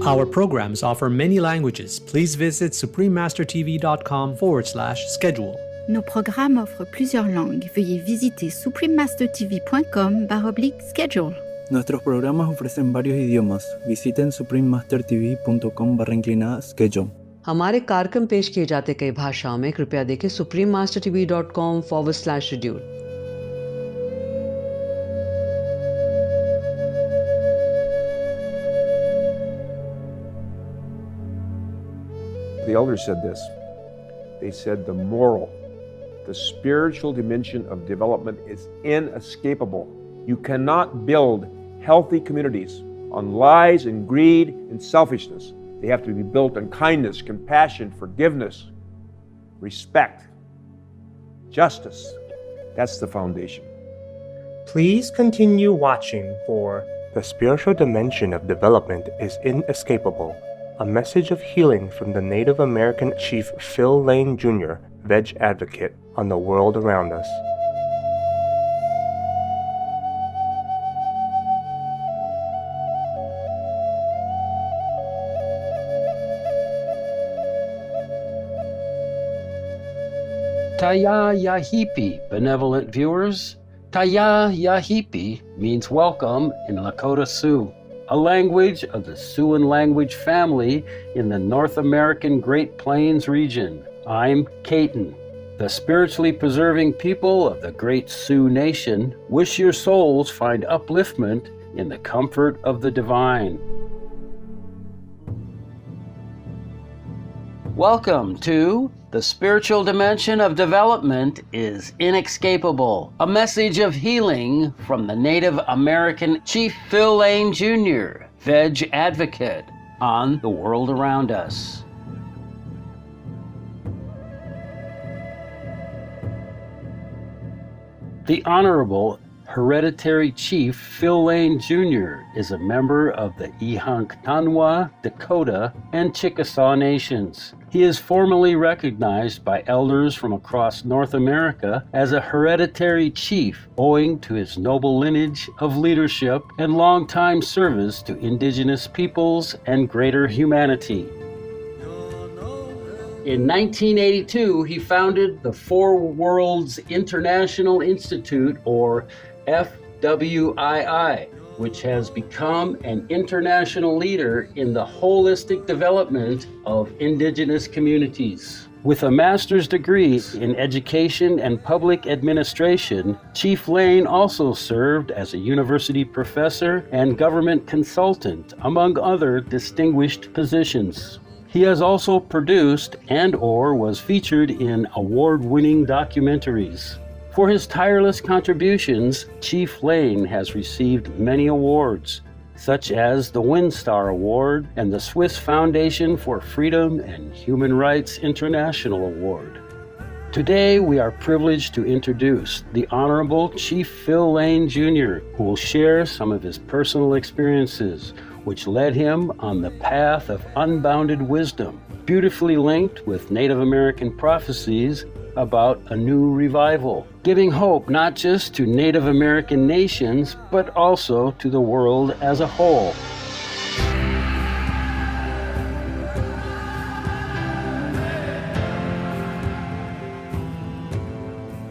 Our programs offer many languages. Please visit suprememastertv.com/schedule. Nos programmes offrent plusieurs langues. Veuillez visiter suprememastertv.com/schedule. Nuestros programas ofrecen varios idiomas. Visiten suprememastertv.com/schedule. हमारे कार्यक्रम पेश किए जाते कई भाषाओं में कृपया देखें suprememastertv.com/schedule. The elders said this. They said the moral, the spiritual dimension of development is inescapable. You cannot build healthy communities on lies and greed and selfishness. They have to be built on kindness, compassion, forgiveness, respect, justice. That's the foundation. Please continue watching for The Spiritual Dimension of Development is Inescapable, a message of healing from the Native American Chief Phil Lane Jr., Veg Advocate, on the world around us. Taya Yahipi, benevolent viewers. Taya Yahipi means welcome in Lakota Sioux, a language of the Siouan language family in the North American Great Plains region. I'm Caton. The spiritually preserving people of the Great Sioux Nation wish your souls find upliftment in the comfort of the divine. Welcome to The Spiritual Dimension of Development is Inescapable, a message of healing from the Native American Chief Phil Lane Jr., Veg Advocate, on the world around us. The Honorable Hereditary Chief Phil Lane Jr. is a member of the Ehunktanwa, Dakota, and Chickasaw nations. He is formally recognized by elders from across North America as a hereditary chief, owing to his noble lineage of leadership and long-time service to indigenous peoples and greater humanity. In 1982, he founded the Four Worlds International Institute, or FWII, which has become an international leader in the holistic development of indigenous communities. With a master's degree in education and public administration, Chief Lane also served as a university professor and government consultant, among other distinguished positions. He has also produced and/or was featured in award-winning documentaries. For his tireless contributions, Chief Lane has received many awards, such as the WinStar Award and the Swiss Foundation for Freedom and Human Rights International Award. Today, we are privileged to introduce the Honorable Chief Phil Lane Jr., who will share some of his personal experiences, which led him on the path of unbounded wisdom, beautifully linked with Native American prophecies about a new revival, giving hope not just to Native American nations, but also to the world as a whole.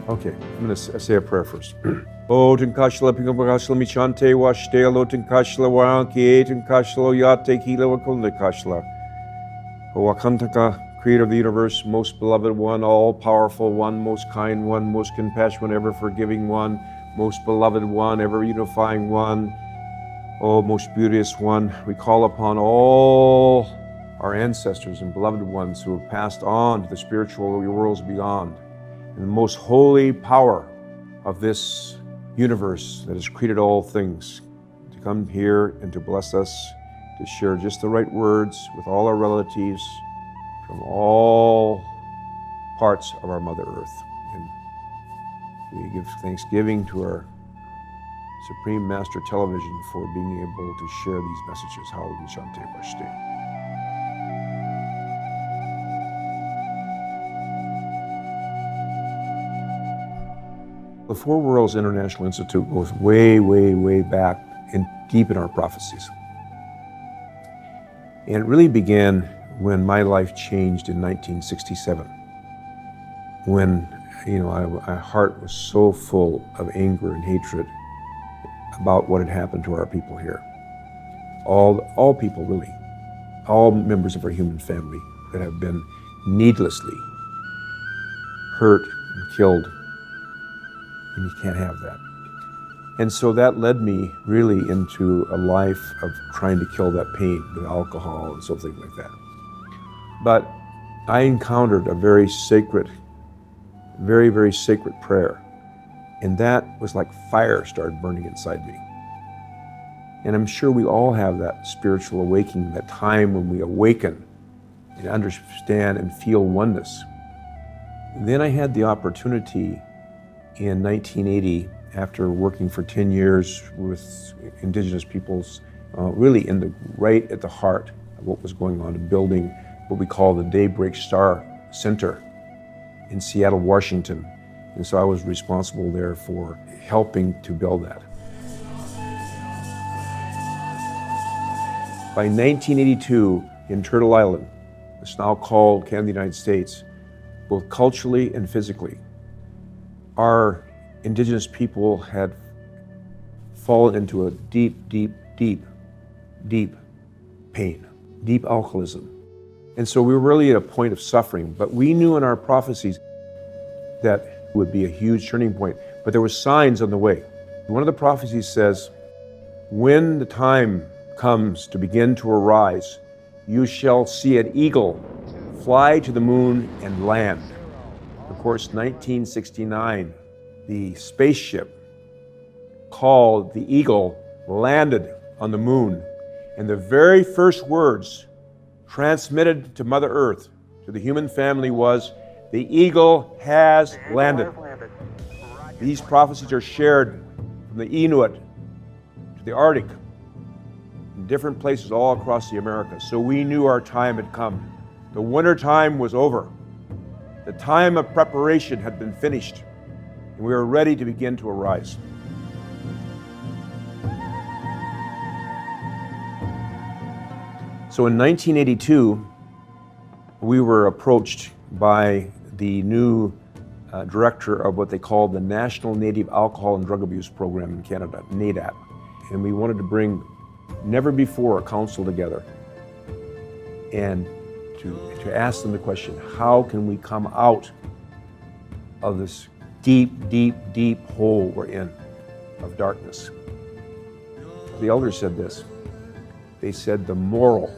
Okay, I'm going to say a prayer first. O Tinkashla Pingabashla Michante Washtelo Tinkashla Wanki Tinkashla Yate Kila Wakunda Kashla. O Wakantaka, Creator of the universe, most beloved one, all-powerful one, most kind one, most compassionate, ever forgiving one, most beloved one, ever unifying one, oh, most beauteous one. We call upon all our ancestors and beloved ones who have passed on to the spiritual worlds beyond, and the most holy power of this universe that has created all things, to come here and to bless us, to share just the right words with all our relatives from all parts of our Mother Earth. And we give thanksgiving to our Supreme Master Television for being able to share these messages. Hallelujah, Shante Vashte. The Four Worlds International Institute goes way, way, way back and deep in our prophecies. And it really began when my life changed in 1967. When, my heart was so full of anger and hatred about what had happened to our people here. All people, really. All members of our human family that have been needlessly hurt and killed. And you can't have that. And so that led me really into a life of trying to kill that pain with alcohol and something like that. But I encountered a very sacred, very, very sacred prayer. And that was like fire started burning inside me. And I'm sure we all have that spiritual awakening, that time when we awaken and understand and feel oneness. Then I had the opportunity in 1980, after working for 10 years with indigenous peoples, really right at the heart of what was going on, in building what we call the Daybreak Star Center in Seattle, Washington. And so I was responsible there for helping to build that. By 1982, in Turtle Island, it's now called Canada, the United States, both culturally and physically, our indigenous people had fallen into a deep, deep, deep, deep pain, deep alcoholism. And so we were really at a point of suffering, but we knew in our prophecies that would be a huge turning point, but there were signs on the way. One of the prophecies says, when the time comes to begin to arise, you shall see an eagle fly to the moon and land. Of course, 1969, the spaceship called the Eagle landed on the moon, and the very first words transmitted to Mother Earth, to the human family, was, the Eagle has landed. These prophecies are shared from the Inuit to the Arctic, in different places all across the Americas. So we knew our time had come. The winter time was over. The time of preparation had been finished, and we were ready to begin to arise. So in 1982, we were approached by the new director of what they call the National Native Alcohol and Drug Abuse Program in Canada, NADAP. And we wanted to bring, never before, a council together and to ask them the question, how can we come out of this deep, deep, deep hole we're in of darkness? The elders said this. They said the moral,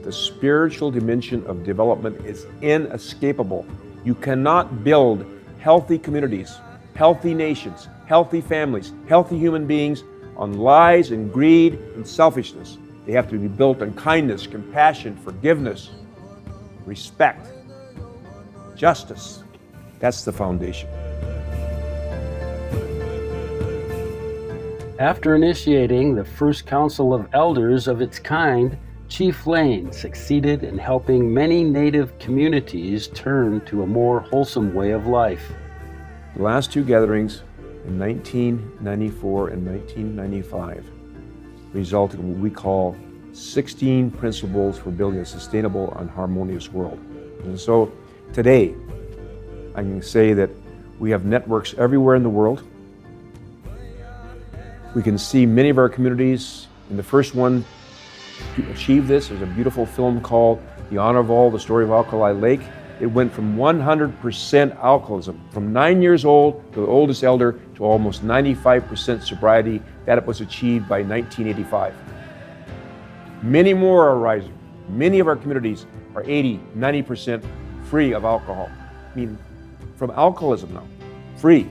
the spiritual dimension of development is inescapable. You cannot build healthy communities, healthy nations, healthy families, healthy human beings on lies and greed and selfishness. They have to be built on kindness, compassion, forgiveness, respect, justice. That's the foundation. After initiating the first council of elders of its kind, Chief Lane succeeded in helping many Native communities turn to a more wholesome way of life. The last two gatherings in 1994 and 1995 resulted in what we call 16 principles for building a sustainable and harmonious world. And so today, I can say that we have networks everywhere in the world. We can see many of our communities. In the first one to achieve this, there's a beautiful film called The Honor of All, The Story of Alkali Lake. It went from 100% alcoholism, from 9 years old to the oldest elder, to almost 95% sobriety. That was achieved by 1985. Many more are rising. Many of our communities are 80, 90% free of alcohol. I mean, from alcoholism now, free,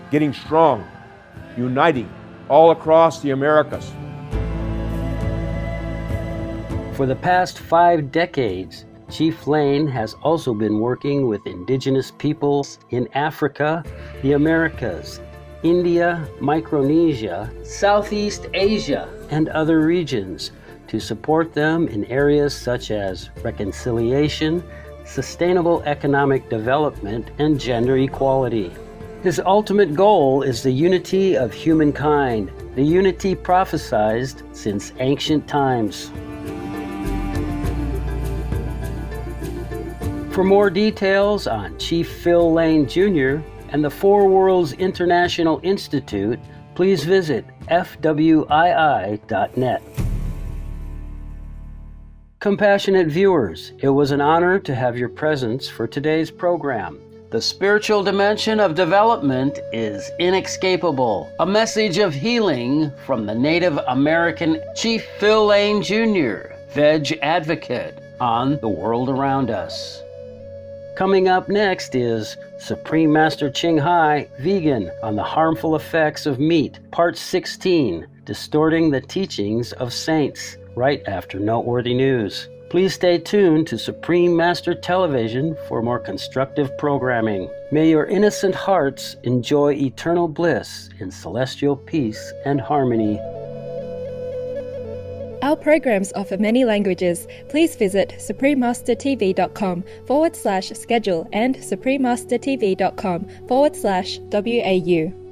getting strong, uniting all across the Americas. For the past 5 decades, Chief Lane has also been working with indigenous peoples in Africa, the Americas, India, Micronesia, Southeast Asia, and other regions to support them in areas such as reconciliation, sustainable economic development, and gender equality. His ultimate goal is the unity of humankind, the unity prophesied since ancient times. For more details on Chief Phil Lane Jr. and the Four Worlds International Institute, please visit fwii.net. Compassionate viewers, it was an honor to have your presence for today's program. The spiritual dimension of development is inescapable. A message of healing from the Native American Chief Phil Lane Jr., Veg Advocate, on the world around us. Coming up next is Supreme Master Ching Hai, Vegan, on the harmful effects of meat, Part 16, Distorting the Teachings of Saints, right after Noteworthy News. Please stay tuned to Supreme Master Television for more constructive programming. May your innocent hearts enjoy eternal bliss in celestial peace and harmony. Our programs offer many languages. Please visit suprememastertv.com/schedule and suprememastertv.com/WAU.